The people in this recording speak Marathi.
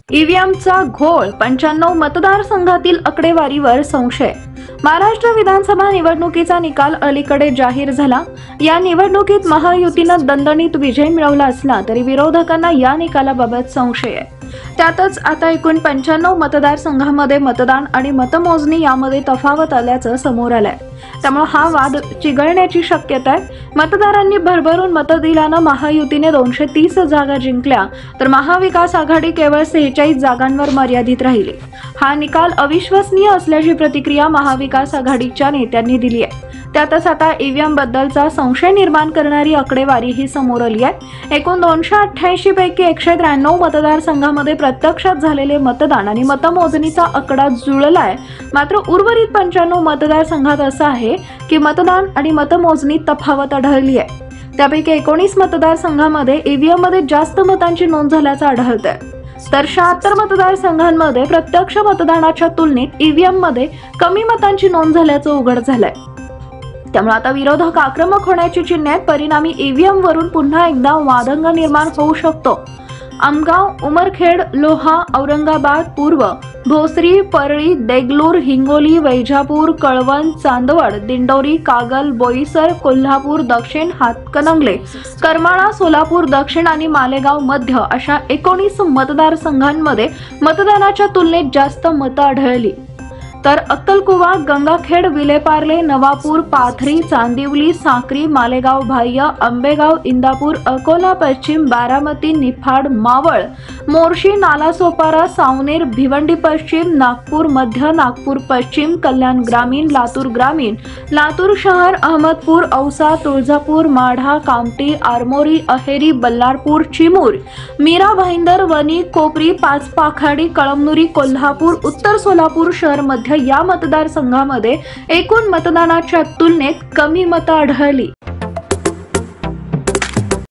ईव्हीएमचा घोळ, 95 मतदारसंघातील आकडेवारीवर संशय. महाराष्ट्र विधानसभा निवडणुकीचा निकाल अलीकडे जाहीर झाला. या निवडणुकीत महायुतीनं दणदणीत विजय मिळवला असला तरी विरोधकांना या निकालाबाबत संशय आहे. त्यातच आता एकूण 95 मतदारसंघांमध्ये मतदान आणि मतमोजणी यामध्ये तफावत आल्याचं समोर आलंय. त्यामुळे हा वाद चिघळण्याची शक्यता आहे. मतदारांनी भरभरून मतं दिल्यानं महायुतीने 230 जागा जिंकल्या, तर महाविकास आघाडी केवळ 46 जागांवर मर्यादित राहिली. हा निकाल अविश्वसनीय असल्याची प्रतिक्रिया महाविकास आघाडीच्या नेत्यांनी दिली आहे. त्यातच आता ईव्हीएम बद्दलचा संशय निर्माण करणारी आकडेवारी ही समोर आली आहे. एकूण 288 पैकी 193 मतदारसंघांमध्ये प्रत्यक्षात झालेले मतदान आणि मतमोजणीचा आकडा जुळलाय. मात्र उर्वरित 95 मतदारसंघात असं आहे की मतदान आणि मतमोजणी तफावत आढळली आहे. त्यापैकी 19 मतदारसंघांमध्ये ईव्हीएम मध्ये जास्त मतांची नोंद झाल्याचं आढळतंय, तर 76 मतदारसंघांमध्ये प्रत्यक्ष मतदानाच्या तुलनेत ईव्हीएम मध्ये कमी मतांची नोंद झाल्याचं उघड झालंय. त्यामुळे आता विरोधक आक्रमक होण्याची चिन्हे आहेत. परिणामी ईव्हीएम वरून पुन्हा एकदा वादंग निर्माण होऊ शकतो. आमगाव, उमरखेड, लोहा, औरंगाबाद पूर्व, भोसरी, परळी, देगलूर, हिंगोली, वैजापूर, कळवण, चांदवड, दिंडोरी, कागल, बोईसर, कोल्हापूर दक्षिण, हातकणंगले, करमाळा, सोलापूर दक्षिण आणि मालेगाव मध्य अशा 19 मतदारसंघांमध्ये मतदानाच्या तुलनेत जास्त मतं आढळली. तर अक्कलकुवा, गंगाखेड, विलेपार्ले, नवापूर, पाथरी, चांदिवली, साक्री, मालेगाव बाह्य, आंबेगाव, इंदापूर, अकोला पश्चिम, बारामती, निफाड, मावळ, मोर्शी, नालासोपारा, सावनेर, भिवंडी पश्चिम, नागपूर मध्य, नागपूर पश्चिम, कल्याण ग्रामीण, लातूर ग्रामीण, लातूर शहर, अहमदपूर, औसा, तुळजापूर, माढा, कामठी, आरमोरी, अहेरी, बल्लारपूर, चिमूर, मीरा भाईंदर, वणी, कोपरी, पाचपाखाडी, कळमनुरी, कोल्हापूर, उत्तर सोलापूर शहर मध्य या मतदारसंघामध्ये एकूण मतदानाच्या तुलनेत कमी मतं आढळली.